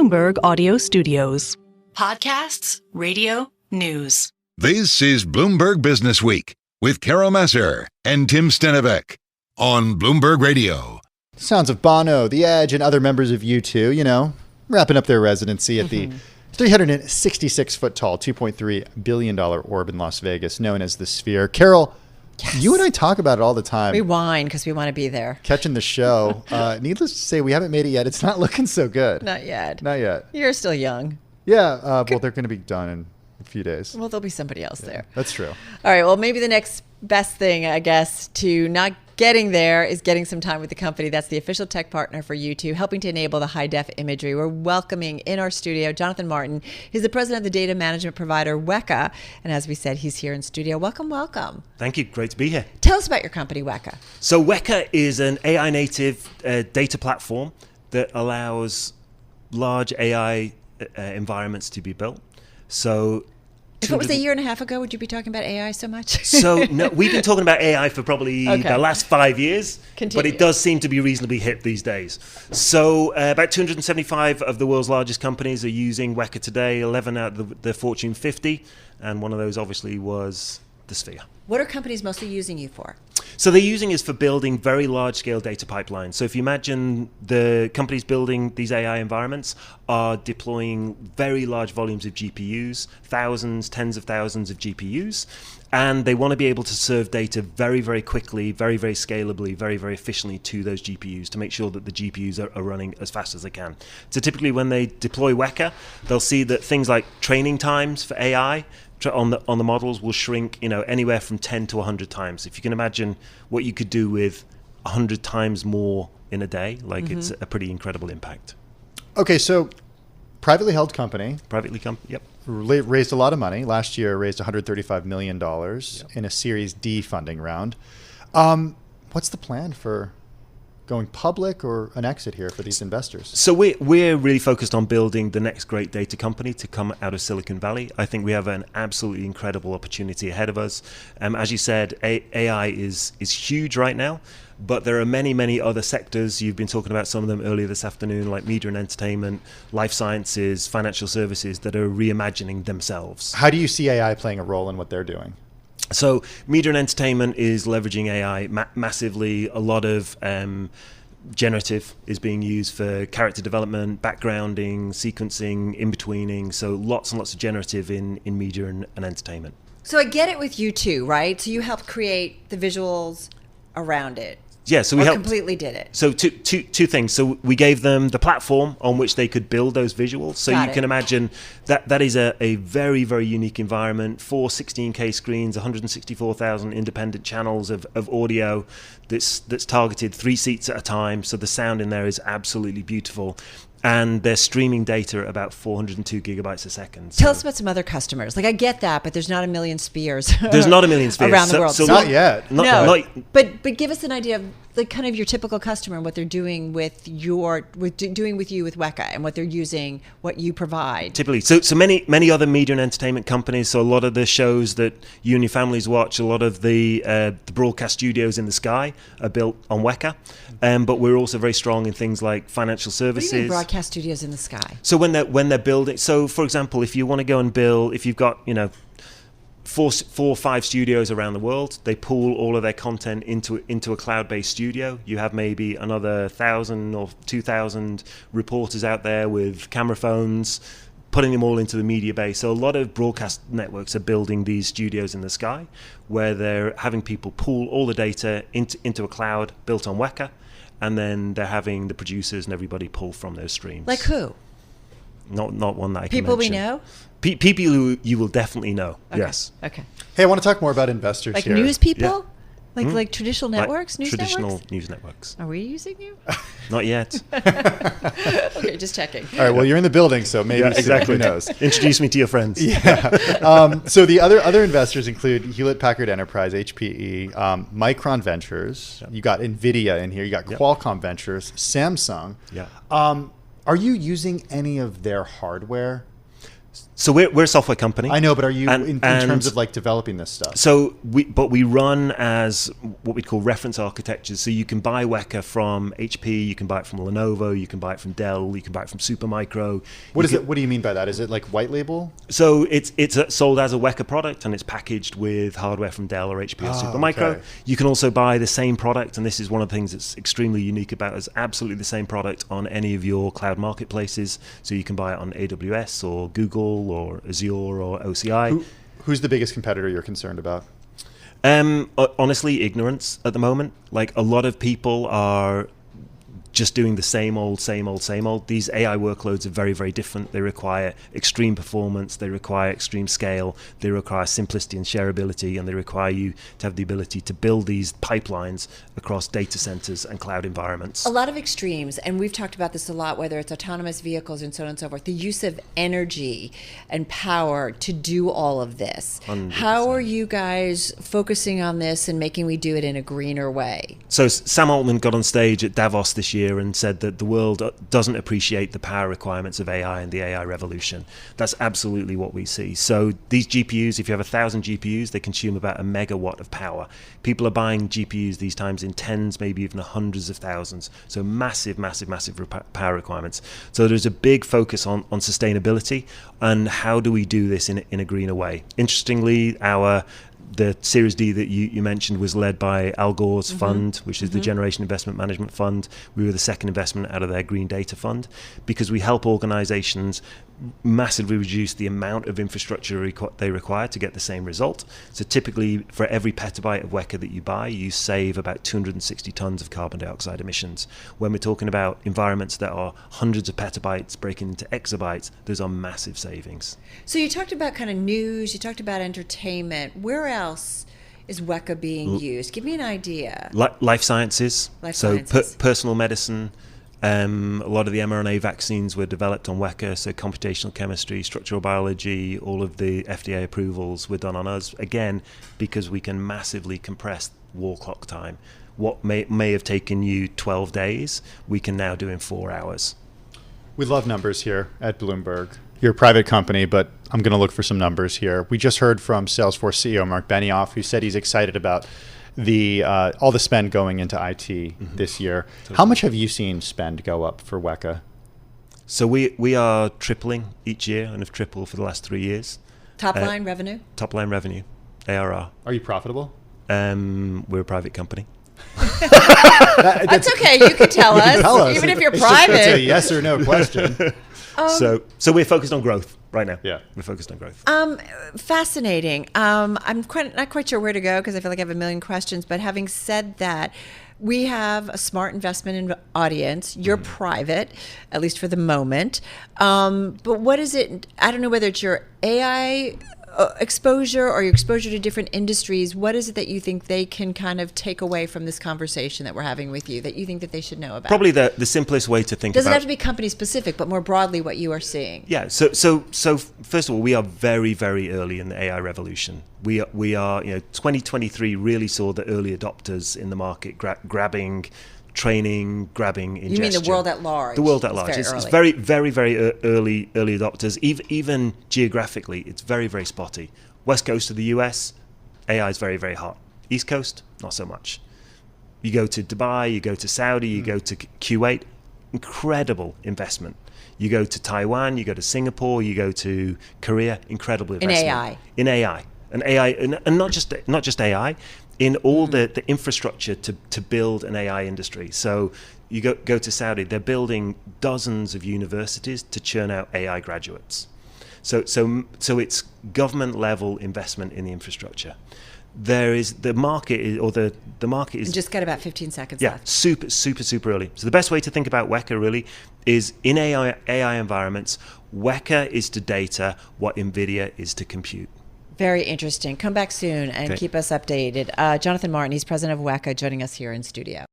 Bloomberg Audio Studios. Podcasts, radio, news. This is Bloomberg Businessweek with Carol Massar and Tim Stenovec on Bloomberg Radio. Sounds of Bono, The Edge, and other members of U2, wrapping up their residency at the 366-foot tall, $2.3 billion orb in Las Vegas, known as the Sphere. Carol, you and I talk about it all the time. We whine because we want to be there. Catching the show. Needless to say, we haven't made it yet. It's not looking so good. Not yet. Not yet. You're still young. Yeah, well, they're going to be done in a few days. Well, there'll be somebody else there. That's true. All right, well, maybe the next best thing, I guess, to not getting there is getting some time with the company. That's the official tech partner for U2, helping to enable the high-def imagery. We're welcoming in our studio Jonathan Martin. He's the president of the data management provider WEKA. And as we said, he's here in studio. Welcome, welcome. Thank you. Great to be here. Tell us about your company, WEKA. So WEKA is an AI-native data platform that allows large AI environments to be built. So if it was a year and a half ago, would you be talking about AI so much? So no, we've been talking about AI for probably the last 5 years, but it does seem to be reasonably hip these days. So about 275 of the world's largest companies are using WEKA today, 11 out of the Fortune 50, and one of those obviously was the Sphere. What are companies mostly using you for? So they're using us for building very large-scale data pipelines. So if you imagine the companies building these AI environments are deploying very large volumes of GPUs, thousands, tens of thousands of GPUs, and they want to be able to serve data very, very quickly, very, very scalably, very, very efficiently to those GPUs to make sure that the GPUs are running as fast as they can. So typically when they deploy WEKA, they'll see that things like training times for AI on the models will shrink, anywhere from 10 to 100 times. If you can imagine what you could do with 100 times more in a day, it's a pretty incredible impact. Okay, so privately held company. Yep. Raised a lot of money. Last year raised $135 million in a Series D funding round. What's the plan for going public or an exit here for these investors? So we're really focused on building the next great data company to come out of Silicon Valley. I think we have an absolutely incredible opportunity ahead of us. As you said, AI is huge right now, but there are many, many other sectors. You've been talking about some of them earlier this afternoon, like media and entertainment, life sciences, financial services that are reimagining themselves. How do you see AI playing a role in what they're doing? So media and entertainment is leveraging AI massively. A lot of generative is being used for character development, backgrounding, sequencing, in-betweening. So lots and lots of generative in media and entertainment. So I get it with you too, right? So you helped create the visuals around it. Yeah, so we helped, completely did it. So two things. So we gave them the platform on which they could build those visuals. So you can imagine that is a very, very unique environment. 4 16K screens, 164,000 independent channels of audio that's targeted 3 seats at a time. So the sound in there is absolutely beautiful. And they're streaming data at about 402 gigabytes a second. Tell us about some other customers. I get that, but there's not a million Spheres. There's not a million Spheres around the world. So not yet. But give us an idea of kind of your typical customer and what they're doing with you with WEKA and what they're using, what you provide. Typically, so many other media and entertainment companies. So a lot of the shows that you and your families watch, a lot of the broadcast studios in the sky are built on WEKA. But we're also very strong in things like financial services. What do you mean broadcast studios in the sky? So when they're building, so for example, if you want to go and build, if you've got 4 or 5 studios around the world, they pool all of their content into a cloud-based studio. You have maybe another 1,000 or 2,000 reporters out there with camera phones, putting them all into the media base. So a lot of broadcast networks are building these studios in the sky where they're having people pool all the data into a cloud built on WEKA, and then they're having the producers and everybody pull from those streams. Like who? Not one that I can People mention. we know? People who you will definitely know. Okay. Yes. Okay. Hey, I want to talk more about investors like here. News people? Yeah. Like traditional networks, news traditional networks? news networks. Are we using you? Not yet. Okay, just checking. All right, well, you're in the building, so maybe exactly. Who knows? Introduce me to your friends. Yeah. So the other investors include Hewlett-Packard Enterprise, HPE, Micron Ventures. Yep. You got NVIDIA in here. You got Qualcomm Ventures, Samsung. Yeah. Are you using any of their hardware? So we're a software company. I know, but are you And- in and- terms of like developing this stuff? So we run as what we call reference architectures. So you can buy WEKA from HP, you can buy it from Lenovo, you can buy it from Dell, you can buy it from Supermicro. What is it? What do you mean by that? Is it like white label? So it's sold as a WEKA product, and it's packaged with hardware from Dell or HP or Supermicro. okay. You can also buy the same product, and this is one of the things that's extremely unique about us, absolutely the same product on any of your cloud marketplaces. So you can buy it on AWS or Google or Azure or OCI. Who's the biggest competitor you're concerned about? Honestly, ignorance at the moment. Like, a lot of people are just doing the same old. These AI workloads are very, very different. They require extreme performance, they require extreme scale, they require simplicity and shareability, and they require you to have the ability to build these pipelines across data centers and cloud environments. A lot of extremes, and we've talked about this a lot, whether it's autonomous vehicles and so on and so forth, the use of energy and power to do all of this. 100%. How are you guys focusing on this and making we do it in a greener way? So Sam Altman got on stage at Davos this year and said that the world doesn't appreciate the power requirements of AI and the AI revolution. That's absolutely what we see. So these GPUs, if you have 1,000 GPUs, they consume about a megawatt of power. People are buying GPUs these times in tens, maybe even hundreds of thousands. So massive power requirements. So there's a big focus on sustainability and how do we do this in a greener way. Interestingly, the Series D that you mentioned was led by Al Gore's fund, which is the Generation Investment Management Fund. We were the second investment out of their Green Data Fund, because we help organizations massively reduce the amount of infrastructure they require to get the same result. So typically, for every petabyte of WEKA that you buy, you save about 260 tons of carbon dioxide emissions. When we're talking about environments that are hundreds of petabytes breaking into exabytes, those are massive savings. So you talked about kind of news, you talked about entertainment. Where else is WEKA being used? Give me an idea. Life sciences, Life so sciences. Personal medicine. A lot of the mRNA vaccines were developed on WEKA, so computational chemistry, structural biology, all of the FDA approvals were done on us, again, because we can massively compress wall clock time. What may have taken you 12 days, we can now do in 4 hours. We love numbers here at Bloomberg. You're a private company, but I'm going to look for some numbers here. We just heard from Salesforce CEO Mark Benioff, who said he's excited about all the spend going into IT this year. Totally. How much have you seen spend go up for WEKA? So we are tripling each year and have tripled for the last 3 years. Top line revenue? Top line revenue, ARR. Are you profitable? We're a private company. That's okay. You can tell us, even if you're It's just- It's a private. yes or no question. So we're focused on growth right now. Yeah. We're focused on growth. Fascinating. I'm not quite sure where to go because I feel like I have a million questions. But having said that, we have a smart investment in audience. You're private, at least for the moment. But what is it? I don't know whether it's your AI exposure or your exposure to different industries. What is it that you think they can kind of take away from this conversation that we're having with you that you think that they should know about? Probably the simplest way to think Doesn't about have to be company specific, but more broadly what you are seeing. Yeah. So first of all, we are very, very early in the AI revolution. We are 2023 really saw the early adopters in the market grabbing training, grabbing ingestion. You mean the world at large? The world at It's large. very It's early. very, very, very early adopters. Even geographically, it's very, very spotty. West Coast of the US, AI is very, very hot. East Coast, not so much. You go to Dubai, you go to Saudi, you go to Kuwait, incredible investment. You go to Taiwan, you go to Singapore, you go to Korea, incredible investment. In AI. And AI, and not just AI, in all the infrastructure to build an AI industry. So you go to Saudi, they're building dozens of universities to churn out AI graduates. So it's government level investment in the infrastructure. There is the market is And just got about 15 seconds yeah, left. super early. So the best way to think about WEKA really is in AI environments, WEKA is to data what NVIDIA is to compute. Very interesting. Come back soon and Okay. keep us updated. Jonathan Martin, he's president of WEKA, joining us here in studio.